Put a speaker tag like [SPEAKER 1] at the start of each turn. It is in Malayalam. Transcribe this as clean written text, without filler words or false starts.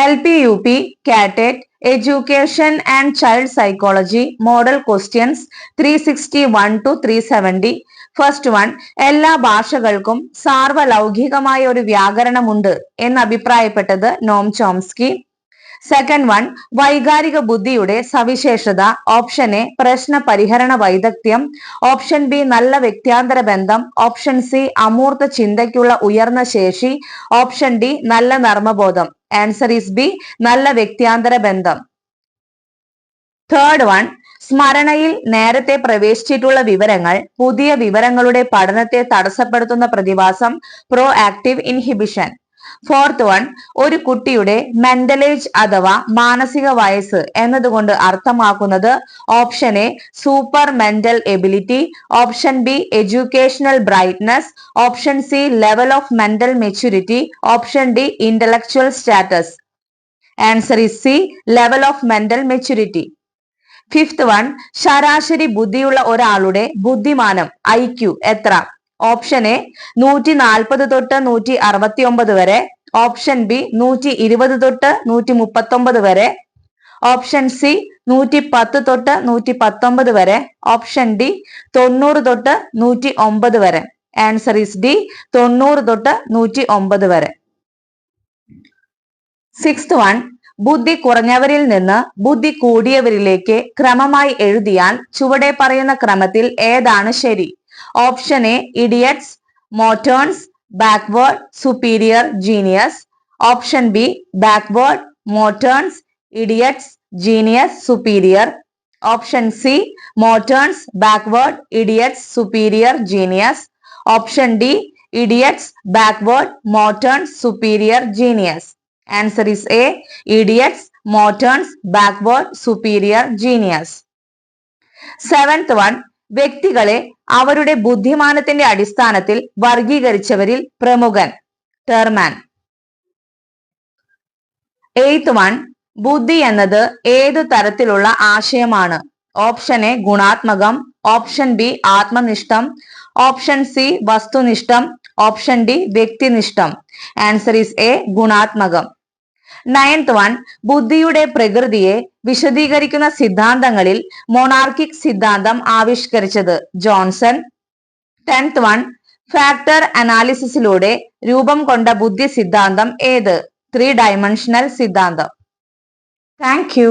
[SPEAKER 1] LP-UP, CATET, Education and Child Psychology, Model Questions 361 to 370. First one, എല്ലാ ഭാഷകൾക്കും സാർവലൗകികമായ ഒരു വ്യാകരണമുണ്ട് എന്ന് അഭിപ്രായപ്പെട്ടത് നോം ചോംസ്കി. സെക്കൻഡ് വൺ, വൈകാരിക ബുദ്ധിയുടെ സവിശേഷത. ഓപ്ഷൻ എ പ്രശ്ന പരിഹരണ വൈദഗ്ധ്യം, ഓപ്ഷൻ ബി നല്ല വ്യക്തിയാന്തര ബന്ധം, ഓപ്ഷൻ സി അമൂർത്ത ചിന്തയ്ക്കുള്ള ഉയർന്ന ശേഷി, ഓപ്ഷൻ ഡി നല്ല നർമ്മബോധം. ആൻസർ ഈസ് ബി, നല്ല വ്യക്തിയാന്തര ബന്ധം. തേർഡ് വൺ, സ്മരണയിൽ നേരത്തെ പ്രവേശിച്ചിട്ടുള്ള വിവരങ്ങൾ പുതിയ വിവരങ്ങളുടെ പഠനത്തെ തടസ്സപ്പെടുത്തുന്ന പ്രതിഭാസം pro active inhibition. Fourth one, ഒരു കുട്ടിയുടെ മെന്റൽ ഏജ് അഥവാ മാനസിക വയസ്സ് എന്നതുകൊണ്ട് അർത്ഥമാക്കുന്നത് option A super mental ability, option B educational brightness, option C level of mental maturity, option D intellectual status. Answer is C, level of mental maturity. Fifth one, ശരാശരി ബുദ്ധിയുള്ള ഒരാളുടെ ബുദ്ധിമാനം IQ എത്ര? ഓപ്ഷൻ എ 140 തൊട്ട് 169 വരെ, ഓപ്ഷൻ ബി 120 തൊട്ട് 139 വരെ, ഓപ്ഷൻ സി 110 തൊട്ട് 119 വരെ, ഓപ്ഷൻ ഡി 90 തൊട്ട് 109 വരെ. ആൻസർ ഈസ് ഡി, 90 തൊട്ട് 109 വരെ. സിക്സ്ത് വൺ, ബുദ്ധി കുറഞ്ഞവരിൽ നിന്ന് ബുദ്ധി കൂടിയവരിലേക്ക് ക്രമമായി എഴുതിയാൽ ചുവടെ പറയുന്ന ക്രമത്തിൽ ഏതാണ് ശരി? Option A idiots, morons, backward, superior, genius, option B backward, morons, idiots, genius, superior, option C morons, backward, idiots, superior, genius, option D idiots, backward, morons, superior, genius. Answer is A, idiots, morons, backward, superior, genius. Seventh one, വ്യക്തികളെ അവരുടെ ബുദ്ധിമാനത്തിന്റെ അടിസ്ഥാനത്തിൽ വർഗീകരിച്ചവരിൽ പ്രമുഖൻ ടെർമാൻ. എയ്ത്ത് വൺ, ബുദ്ധി എന്നത് ഏതു തരത്തിലുള്ള ആശയമാണ്? ഓപ്ഷൻ എ ഗുണാത്മകം, ഓപ്ഷൻ ബി ആത്മനിഷ്ഠം, ഓപ്ഷൻ സി വസ്തുനിഷ്ഠം, ഓപ്ഷൻ ഡി വ്യക്തിനിഷ്ഠം. Answer is A ഗുണാത്മകം. Ninth one, ബുദ്ധിയുടെ പ്രകൃതിയെ വിശദീകരിക്കുന്ന സിദ്ധാന്തങ്ങളിൽ മൊണാർക്കിക് സിദ്ധാന്തം ആവിഷ്കരിച്ചത് ജോൺസൺ. 10th വൺ, ഫാക്ടർ അനാലിസിസിലൂടെ രൂപം കൊണ്ട ബുദ്ധി സിദ്ധാന്തം ഏത്? 3 ഡയമെൻഷണൽ സിദ്ധാന്തം. Thank you.